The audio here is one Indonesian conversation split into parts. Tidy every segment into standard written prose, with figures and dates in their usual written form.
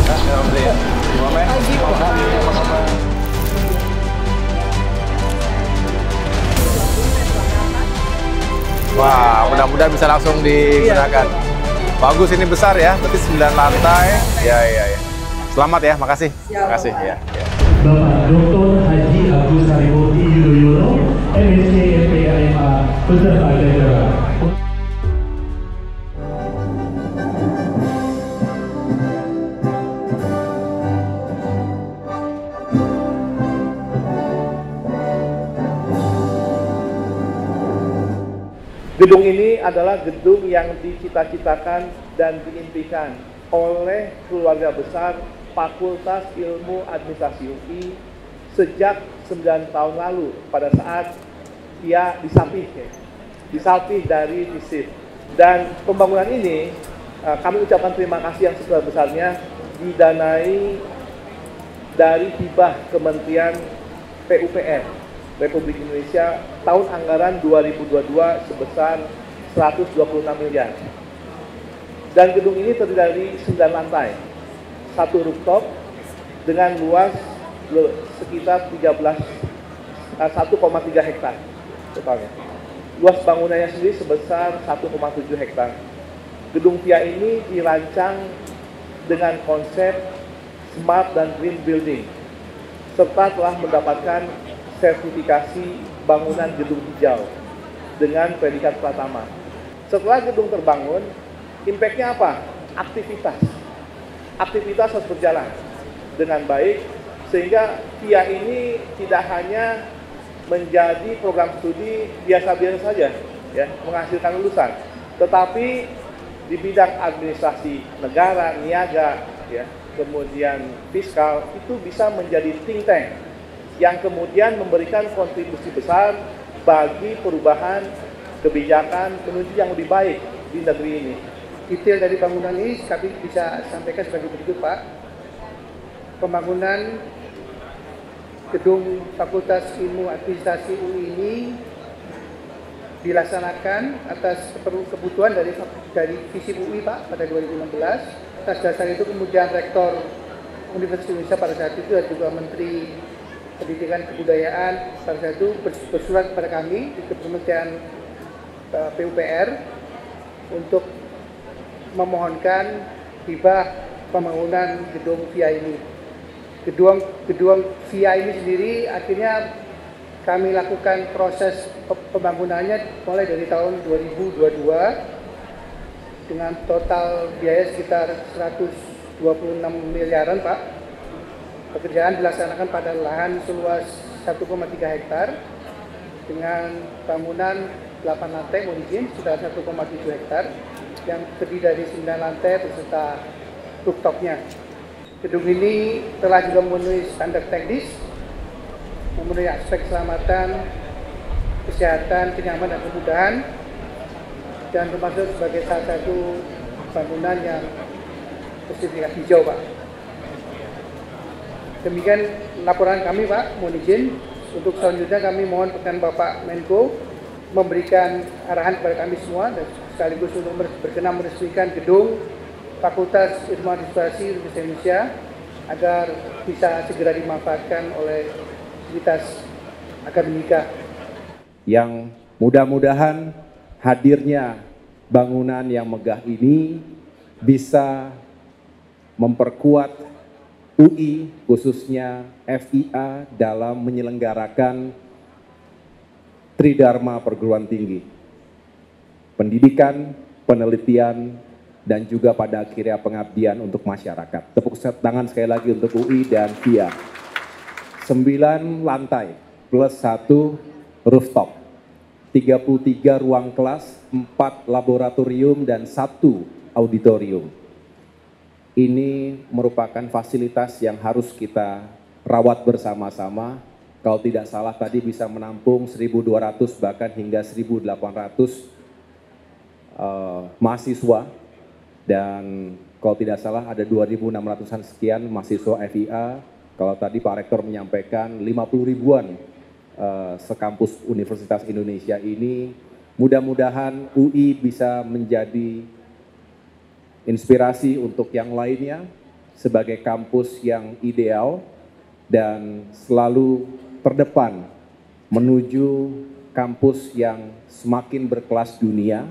Wah, mudah-mudahan bisa langsung digunakan. Bagus, ini besar ya, berarti 9 lantai. Ya. Selamat ya, makasih. Makasih ya. Bapak Dr. Haji Agus Harimurti Yudhoyono, MSc MPAMA, beserta jajaran. Gedung ini adalah gedung yang dicita-citakan dan diimpikan oleh keluarga besar Fakultas Ilmu Administrasi UI sejak 9 tahun lalu pada saat dia disalpih dari FISIP. Dan pembangunan ini kami ucapkan terima kasih yang sebesar-besarnya didanai dari hibah Kementerian PUPR Republik Indonesia tahun anggaran 2022 sebesar 126 miliar. Dan gedung ini terdiri dari 9 lantai, 1 rooftop dengan luas sekitar 1,3 hektar totalnya. Luas bangunannya sendiri sebesar 1,7 hektar. Gedung VIA ini dirancang dengan konsep smart dan green building, serta telah mendapatkan sertifikasi bangunan gedung hijau dengan predikat Pratama. Setelah gedung terbangun, impact-nya apa? Aktivitas harus berjalan dengan baik, sehingga VIA ini tidak hanya menjadi program studi biasa-biasa saja, ya, menghasilkan lulusan, tetapi di bidang administrasi negara, niaga, ya, kemudian fiskal, itu bisa menjadi think tank yang kemudian memberikan kontribusi besar bagi perubahan kebijakan menuju yang lebih baik di negeri ini. Detail dari bangunan ini kami bisa sampaikan sebagai berikut, Pak. Pembangunan gedung Fakultas Ilmu Administrasi UI ini dilaksanakan atas kebutuhan dari FISIP UI, Pak, pada 2016. Atas dasar itu kemudian Rektor Universitas Indonesia pada saat itu dan juga Menteri Pendidikan Kebudayaan pada saat itu bersurat kepada kami di Kementerian PUPR untuk memohonkan hibah pembangunan gedung VIA ini. Gedung VIA ini sendiri akhirnya kami lakukan proses pembangunannya mulai dari tahun 2022 dengan total biaya sekitar 126 miliaran, Pak. Pekerjaan dilaksanakan pada lahan seluas 1,3 hektar dengan bangunan 8 lantai, mohon izin, sekitar 1,7 hektar yang terdiri dari 9 lantai beserta rooftopnya. Gedung ini telah juga memenuhi standar teknis, memenuhi aspek keselamatan, kesehatan, kenyamanan dan kemudahan, dan termasuk sebagai salah satu bangunan yang bersertifikat hijau, Pak. Demikian laporan kami, Pak. Mohon izin untuk selanjutnya kami mohon perkenan Bapak Menko memberikan arahan kepada kami semua dan sekaligus untuk berkenan meresmikan gedung Fakultas Ilmu Administrasi Universitas Indonesia agar bisa segera dimanfaatkan oleh aktivitas akademika. Yang mudah-mudahan hadirnya bangunan yang megah ini bisa memperkuat UI, khususnya FIA, dalam menyelenggarakan Tridharma perguruan tinggi, pendidikan, penelitian, dan juga pada akhirnya pengabdian untuk masyarakat. Tepuk tangan sekali lagi untuk UI dan FIA. 9 lantai plus 1 rooftop, 33 ruang kelas, 4 laboratorium, dan 1 auditorium. Ini merupakan fasilitas yang harus kita rawat bersama-sama. Kalau tidak salah tadi bisa menampung 1.200 bahkan hingga 1.800 mahasiswa. Dan kalau tidak salah ada 2.600-an sekian mahasiswa FIA. Kalau tadi Pak Rektor menyampaikan 50 ribuan sekampus Universitas Indonesia ini. Mudah-mudahan UI bisa menjadi inspirasi untuk yang lainnya, sebagai kampus yang ideal dan selalu terdepan menuju kampus yang semakin berkelas dunia,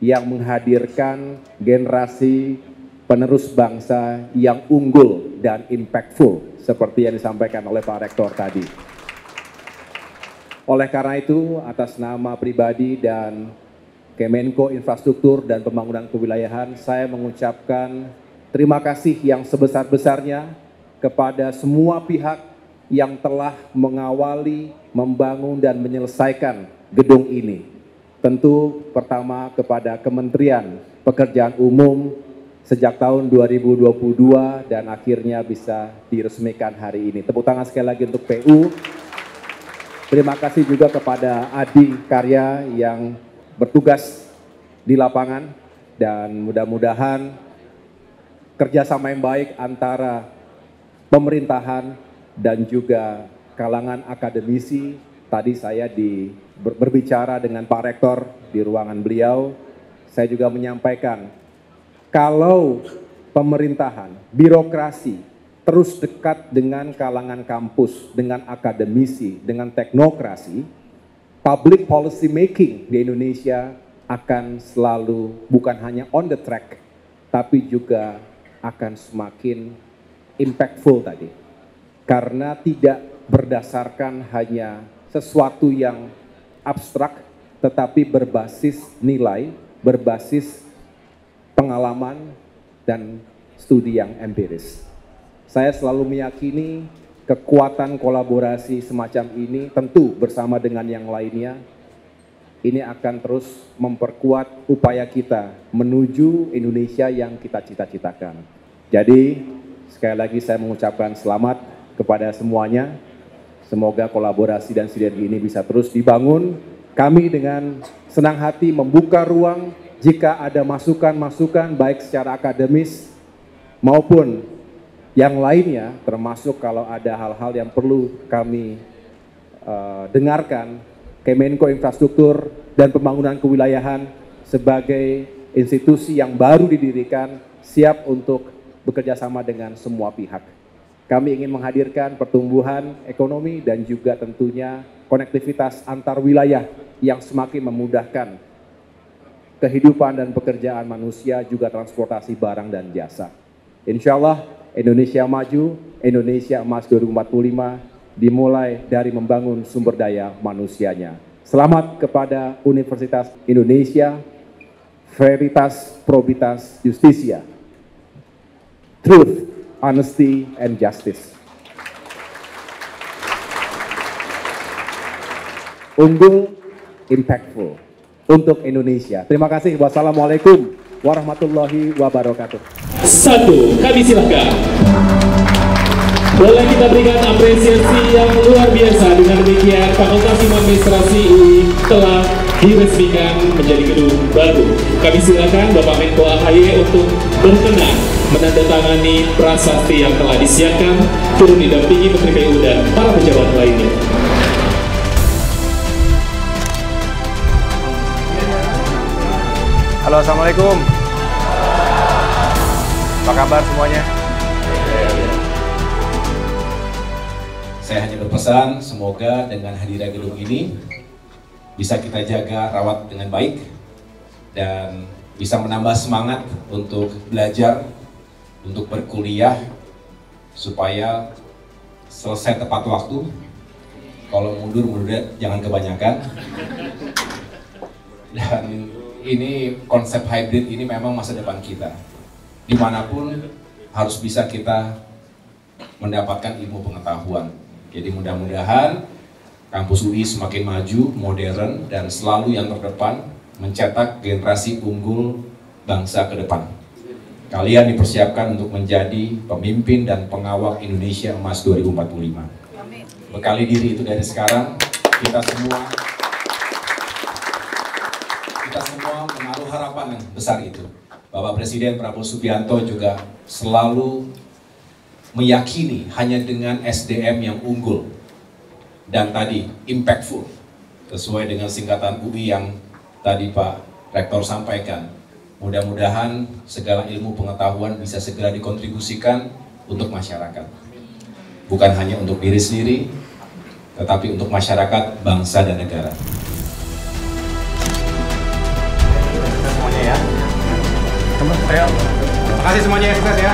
yang menghadirkan generasi penerus bangsa yang unggul dan impactful seperti yang disampaikan oleh Pak Rektor tadi. Oleh karena itu, atas nama pribadi dan Kemenko Infrastruktur dan Pembangunan Kewilayahan, saya mengucapkan terima kasih yang sebesar-besarnya kepada semua pihak yang telah mengawali, membangun, dan menyelesaikan gedung ini. Tentu pertama kepada Kementerian Pekerjaan Umum sejak tahun 2022 dan akhirnya bisa diresmikan hari ini. Tepuk tangan sekali lagi untuk PU. Terima kasih juga kepada Adi Karya yang bertugas di lapangan dan mudah-mudahan kerjasama yang baik antara pemerintahan dan juga kalangan akademisi. Tadi saya berbicara dengan Pak Rektor di ruangan beliau, saya juga menyampaikan kalau pemerintahan, birokrasi terus dekat dengan kalangan kampus, dengan akademisi, dengan teknokrasi, public policy making di Indonesia akan selalu bukan hanya on the track, tapi juga akan semakin impactful tadi. Karena tidak berdasarkan hanya sesuatu yang abstrak, tetapi berbasis nilai, berbasis pengalaman, dan studi yang empiris. Saya selalu meyakini kekuatan kolaborasi semacam ini tentu bersama dengan yang lainnya, ini akan terus memperkuat upaya kita menuju Indonesia yang kita cita-citakan. Jadi, sekali lagi saya mengucapkan selamat kepada semuanya. Semoga kolaborasi dan sinergi ini bisa terus dibangun. Kami dengan senang hati membuka ruang jika ada masukan-masukan baik secara akademis maupun yang lainnya, termasuk kalau ada hal-hal yang perlu kami dengarkan. Kemenko Infrastruktur dan Pembangunan Kewilayahan sebagai institusi yang baru didirikan siap untuk bekerja sama dengan semua pihak. Kami ingin menghadirkan pertumbuhan ekonomi dan juga tentunya konektivitas antar wilayah yang semakin memudahkan kehidupan dan pekerjaan manusia, juga transportasi barang dan jasa. Insya Allah Indonesia maju, Indonesia emas 2045 dimulai dari membangun sumber daya manusianya. Selamat kepada Universitas Indonesia, Veritas, Probitas, Justisia. Truth, honesty, and justice. Unggul, impactful untuk Indonesia. Terima kasih. Wassalamualaikum warahmatullahi wabarakatuh. Satu, kami silakan. Boleh kita berikan apresiasi yang luar biasa. Dengan demikian, Fakultas Ilmu Administrasi UI telah diresmikan menjadi gedung baru. Kami silakan Bapak Menko AHY untuk berkenan menandatangani prasasti yang telah disiapkan, turun didampingi Menteri PU dan para pejabat lainnya. Halo, assalamualaikum. Apa kabar semuanya? Saya hanya berpesan, semoga dengan hadirnya gedung ini bisa kita jaga, rawat dengan baik, dan bisa menambah semangat untuk belajar, untuk berkuliah, supaya selesai tepat waktu. Kalau mundur jangan kebanyakan. Dan ini konsep hybrid ini memang masa depan kita. Dimanapun harus bisa kita mendapatkan ilmu pengetahuan. Jadi mudah-mudahan kampus UI semakin maju, modern, dan selalu yang terdepan mencetak generasi unggul bangsa ke depan. Kalian dipersiapkan untuk menjadi pemimpin dan pengawal Indonesia Emas 2045. Bekali diri itu dari sekarang, kita semua menaruh harapan yang besar itu. Bapak Presiden Prabowo Subianto juga selalu meyakini hanya dengan SDM yang unggul dan tadi impactful, sesuai dengan singkatan UI yang tadi Pak Rektor sampaikan, Mudah-mudahan segala ilmu pengetahuan bisa segera dikontribusikan untuk masyarakat. Bukan hanya untuk diri sendiri, tetapi untuk masyarakat, bangsa, dan negara. Semuanya ya. Terima kasih semuanya, sukses ya.